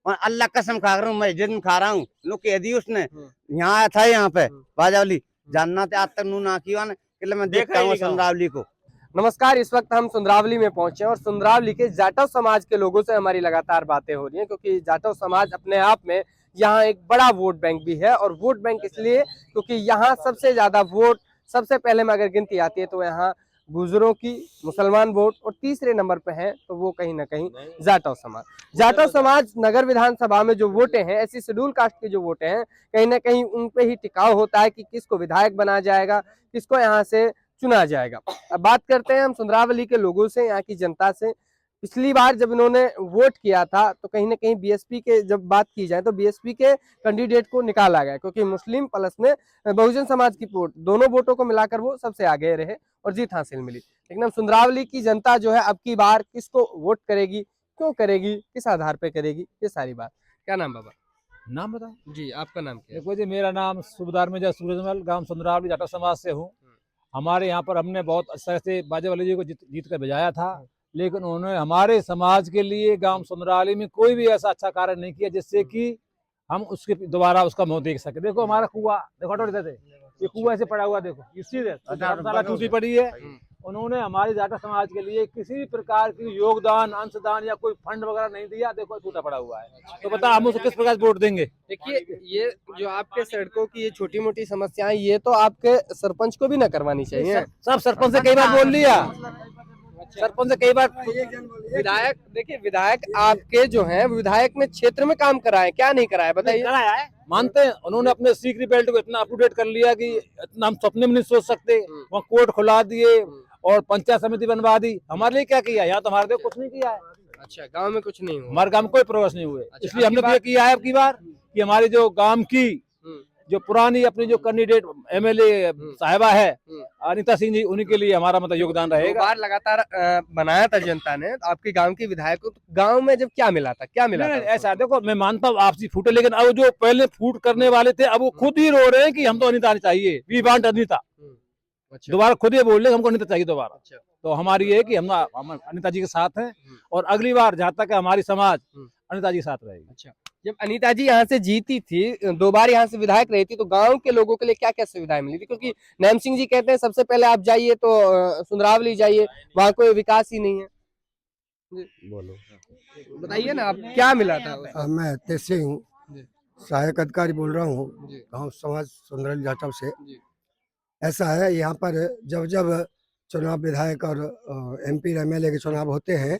और अल्लाह कसम खा रहा हूँ, मैं जिन खा रहा हूँ, लोग कह दी उसने यहाँ आया था, यहाँ पे बाजावली जानना थे, आज तक नू ना किया ना, कि मैं देखता हूँ सुंदरावली को। नमस्कार, इस वक्त हम सुंदरावली में पहुंचे और सुंदरावली के जाटव समाज के लोगों से हमारी लगातार बातें हो रही हैं, क्योंकि जाटव समाज अपने आप में यहाँ एक बड़ा वोट बैंक भी है। और वोट बैंक इसलिए क्योंकि यहाँ सबसे ज्यादा वोट, सबसे पहले में अगर गिनती आती है तो यहाँ गुजरों की, मुसलमान वोट, और तीसरे नंबर पे है तो वो कहीं ना कहीं जाटव समाज। जाटव समाज नगर विधानसभा में जो वोटें हैं, ऐसी शेड्यूल कास्ट की जो वोटें हैं, कहीं ना कहीं उन पे ही टिकाव होता है कि किसको विधायक बनाया जाएगा, किसको यहाँ से चुना जाएगा। अब बात करते हैं हम सुंदरावली के लोगों से, यहाँ की जनता से। पिछली बार जब इन्होंने वोट किया था तो कहीं ना कहीं बीएसपी के, जब बात की जाए तो बीएसपी के कैंडिडेट को निकाला गया, क्योंकि मुस्लिम प्लस में बहुजन समाज की वोट, दोनों वोटों को मिलाकर वो सबसे आगे रहे और जीत हासिल मिली। लेकिन हम सुंदरावली की जनता जो है अब की बार किसको वोट करेगी, क्यों करेगी, किस आधार पर करेगी, ये सारी बात। क्या नाम बाबा? नाम बताओ जी, आपका नाम क्या है? देखो जी, मेरा नाम सूबेदार मेजर सूरजमल, गांव सुंदरावली, जाटव समाज से हूँ। हमारे यहाँ पर हमने बहुत अच्छा से बाजेवाली जी को जीत कर भेजाया था, लेकिन उन्होंने हमारे समाज के लिए गांव सुंदरावली में कोई भी ऐसा अच्छा कार्य नहीं किया जिससे कि हम उसके दोबारा उसका मुंह देख सके। देखो हमारा कुआ, देखो हटो इधर से, ये कुआ ऐसे पड़ा हुआ, देखो इस चीज है टूटी पड़ी है। उन्होंने हमारे जाटव समाज के लिए किसी भी प्रकार की योगदान, अंशदान या कोई फंड वगैरह नहीं दिया। देखो टूटा पड़ा हुआ है, तो बता हम उसको किस प्रकार वोट देंगे? देखिए, ये जो आपके सड़कों की ये छोटी मोटी समस्याएं, ये तो आपके सरपंच को भी ना करवानी चाहिए। सब सरपंच से कई बार बोल लिया, सरपंच से कई बार। विधायक, देखिए विधायक आपके जो हैं, विधायक ने क्षेत्र में काम कराए, क्या नहीं कराया बताइए? कराया है, मानते हैं। उन्होंने अपने सीकरी बेल्ट को इतना अप टू डेट कर लिया कि इतना हम सपने में नहीं सोच सकते। वहाँ कोर्ट खुला दिए और पंचायत समिति बनवा दी। हमारे लिए क्या किया? यहाँ तो हमारे लिए कुछ नहीं किया है। अच्छा, गांव में कुछ नहीं हुआ? हमारे गांव में कोई प्रोग्रेस नहीं हुए। इसलिए हमने तो ये किया है अब की बार कि हमारी जो गांव की जो पुरानी अपनी जो कैंडिडेट एमएलए साहिबा है अनीता सिंह जी, उन्हीं के लिए हमारा मतलब योगदान रहेगा। बार लगातार बनाया था जनता ने आपके गांव की विधायक को, तो गांव में जब क्या मिला था, क्या मिला था? ऐसा देखो, मैं मानता हूँ आपसी फूटे, लेकिन अब जो पहले फूट करने वाले थे अब वो खुद ही रो रहे हैं कि हम तो अनीता चाहिए, वी वांट अनीता। अच्छा। दोबारा खुद ये बोल रहे हमको अनीता चाहिए दोबारा। अच्छा। तो हमारी ये है कि हम अनीता जी के साथ हैं और अगली बार जहाँ तक हमारी समाज अनीता जी के साथ रहेगी। अच्छा, जब अनीता जी यहाँ से जीती थी, 2 बार यहाँ से विधायक रही थी, तो गांव के लोगों के लिए क्या क्या सुविधाएं मिली थी? क्योंकि नैम सिंह जी कहते हैं सबसे पहले आप जाइए तो सुंदरावली जाइए, वहाँ कोई विकास ही नहीं है। बोलो, बताइए ना, आप क्या मिला था? मैं तेज सिंह सहायक अधिकारी बोल रहा हूँ, गाँव समाज सुंदरावली जाटव से। ऐसा है, यहाँ पर जब जब चुनाव विधायक और एमपी एमएलए के चुनाव होते हैं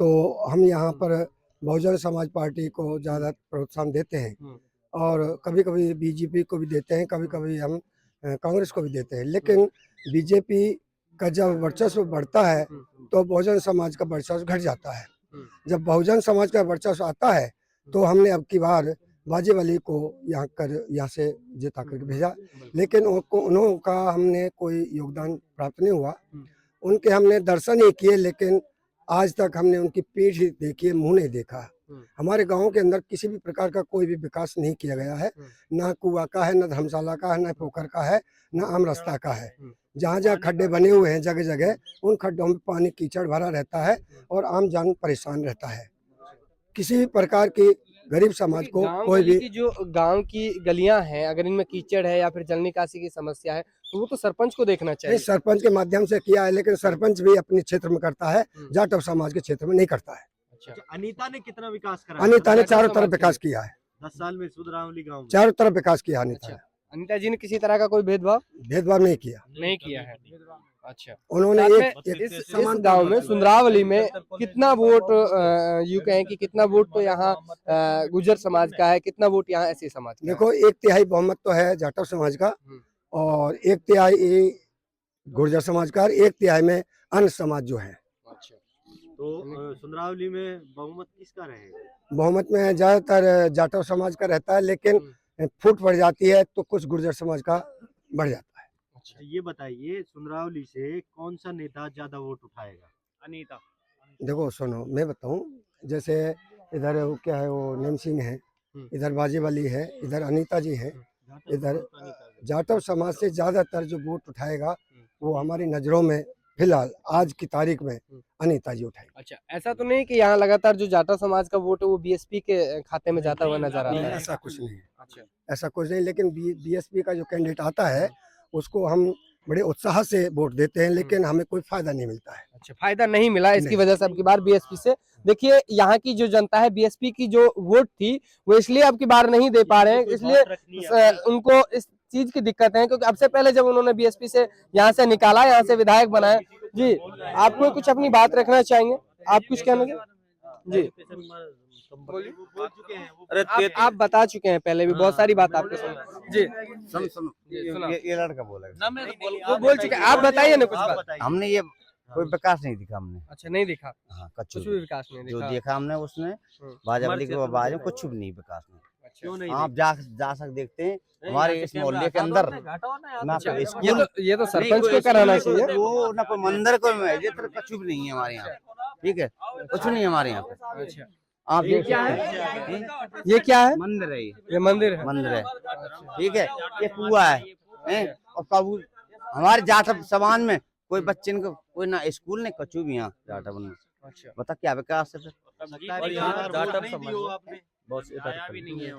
तो हम यहाँ पर बहुजन समाज पार्टी को ज़्यादा प्रोत्साहन देते हैं और कभी कभी बीजेपी को भी देते हैं, कभी कभी हम कांग्रेस को भी देते हैं। लेकिन बीजेपी का जब वर्चस्व बढ़ता है तो बहुजन समाज का वर्चस्व घट जाता है। जब बहुजन समाज का वर्चस्व आता है तो हमने अब की बार बाजेवाली को यहाँ से जिता करके भेजा, लेकिन उनका हमने कोई योगदान प्राप्त नहीं हुआ। उनके हमने दर्शन ही किए, लेकिन आज तक हमने उनकी पीठ ही देखी है, मुंह नहीं देखा। हमारे गांव के अंदर किसी भी प्रकार का कोई भी विकास नहीं किया गया है, ना कुआं का है, ना धर्मशाला का है, ना पोखर का है, ना आम रास्ता का है। जहाँ जहाँ खड्डे बने हुए हैं जगह जगह, उन खड्डों में पानी कीचड़ भरा रहता है और आम जन परेशान रहता है। किसी भी प्रकार की गरीब समाज को कोई भी, जो गांव की गलियां हैं, अगर इनमें कीचड़ है या फिर जल निकासी की समस्या है तो वो तो सरपंच को देखना चाहिए। सरपंच के माध्यम से किया है, लेकिन सरपंच भी अपने क्षेत्र में करता है, जाटव समाज के क्षेत्र में नहीं करता है। अच्छा, अनीता ने कितना विकास करा? अनीता ने चारों तरफ विकास किया है। 10 साल में सुंदरावली गांव में चारों तरफ विकास किया अनीता ने। अनीता जी ने किसी तरह का कोई भेदभाव नहीं किया है। अच्छा, उन्होंने इस गांव में सुंदरावली में कितना वोट, यूं कहें कि कितना वोट तो यहाँ गुर्जर समाज का है, कितना वोट यहाँ ऐसे समाज का? देखो, 1/3 बहुमत तो है जाटव समाज का और 1/3 गुर्जर समाज का, 1/3 में अन्य समाज जो है। अच्छा, तो सुंदरावली में बहुमत किसका रहेगा? बहुमत में ज्यादातर जाटव समाज का रहता है, लेकिन फूट पड़ जाती है तो कुछ गुर्जर समाज का बढ़ जाता है। अच्छा, ये बताइए सुंदरावली से कौन सा नेता ज्यादा वोट उठाएगा? अनीता। देखो सुनो, मैं बताऊं, जैसे इधर वो क्या है, वो नेम सिंह है, इधर बाजेवाली है, इधर अनीता जी है, इधर जाटव समाज से ज्यादातर जो वोट उठाएगा वो हमारी नजरों में फिलहाल आज की तारीख में अनीता जी उठाई। अच्छा, ऐसा तो नहीं कि यहाँ लगातार जो जाटव समाज का वोट है वो बीएसपी के खाते में जाता हुआ नजर आता नहीं, है? ऐसा कुछ नहीं है, अच्छा, ऐसा कुछ नहीं। लेकिन बीएसपी का जो कैंडिडेट आता है उसको हम बड़े उत्साह से वोट देते हैं, लेकिन हमें कोई फायदा नहीं मिलता है। अच्छा, फायदा नहीं मिला, इसकी नहीं। वजह से अब की बार बीएसपी से। देखिए यहाँ की जो जनता है बीएसपी की जो वोट थी वो इसलिए अब की बार नहीं दे पा रहे हैं, इसलिए उनको इस चीज की दिक्कत है क्योंकि अब से पहले जब उन्होंने बीएसपी से यहाँ से निकाला, यहाँ से विधायक बनाया। जी, आपको कुछ अपनी बात रखना चाहेंगे? आप कुछ कहना जी? अरे आप बता चुके हैं पहले भी, बहुत सारी बात आपने सुनी। जी सुनो ये लड़का बोलेगा। वो बोल चुके हैं, आप बताइए ना कुछ बात। हमने ये कोई विकास नहीं दिखा हमने। अच्छा, नहीं दिखा, हाँ, कुछ कच्चू भी विकास नहीं जो दिखा। देखा हमने उसने बाजावली के आवाज में कुछ भी नहीं विकास नहीं। क्यों नहीं? आप जा सक देखते हैं हमारे इस मोहल्ले के अंदर ना कोई स्कूल, ये तो सरपंच को कराना चाहिए। वो ना कोई मंदिर कोई मस्जिद कुछ भी नहीं है हमारे यहाँ, ठीक है, कुछ नहीं है हमारे यहाँ पे। अच्छा, आप ये देख क्या सकते है? हैं। ये क्या है? मंदिर है ये मंदिर है। मंदिर है, ठीक है, ये कुआ है और कबूल हमारे जाटव समाज में कोई बच्चे को कोई ना स्कूल नहीं कचू भी यहाँ जाटव में। अच्छा, बता क्या विकास है फिर? और यहाँ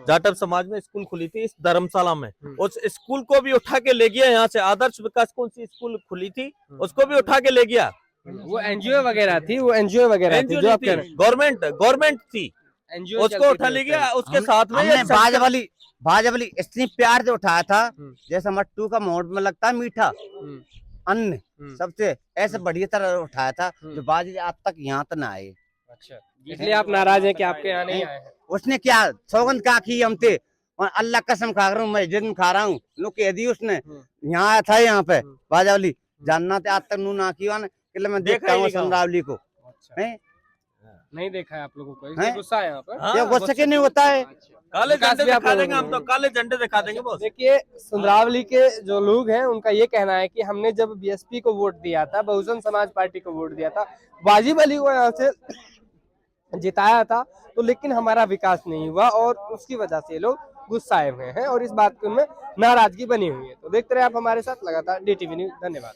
जाटव समाज में स्कूल खुली थी इस धर्मशाला में, उस स्कूल को भी उठा के ले गया यहाँ से। आदर्श विकास कौन सी स्कूल खुली थी उसको भी उठा के ले गया। वो एनजीओ वगैरह थी, वो एनजीओ वगैरह थी जो आप कह रहे हैं। गवर्नमेंट थी, एनजीओ उसको उठा ले गया। उसके साथ में हमने बाजावली इतनी प्यार से उठाया था जैसे मट्टू का मोड़ में लगता है मीठा अन्न, सबसे ऐसे बढ़िया तरह उठाया था जो बाजी आज तक यहाँ तक ना आए। अच्छा, इसलिए आप नाराज हैं कि आपके यहाँ नहीं आए हैं? उसने क्या सौगंध का की हमसे, और अल्लाह कसम खा रहा हूँ, मैं जिन खा रहा हूँ, लोग कह दी उसने यहाँ आया था यहाँ पे बाजावली जानना तो आज तक नू ना किया कि मैं देखता हूँ संद्रावली को। हैं? नहीं देखा है आप लोगों को, इसलिए गुस्सा है यहाँ पर। ये गुस्सा क्यों नहीं होता है? काले विकास झंडे भी आप दिखा लोगों देंगे हम, तो काले झंडे दिखा देंगे बॉस। देखिए सुंदरावली के जो लोग हैं उनका ये कहना है कि हमने जब बीएसपी को वोट दिया था, बहुजन समाज पार्टी को वोट दिया था, वाजिब अली को यहाँ से जिताया था, तो लेकिन हमारा विकास नहीं हुआ और उसकी वजह से ये लोग गुस्साए हुए हैं और इस बात में नाराजगी बनी हुई है। तो देखते रहे आप हमारे साथ लगातार DTV न्यूज। धन्यवाद।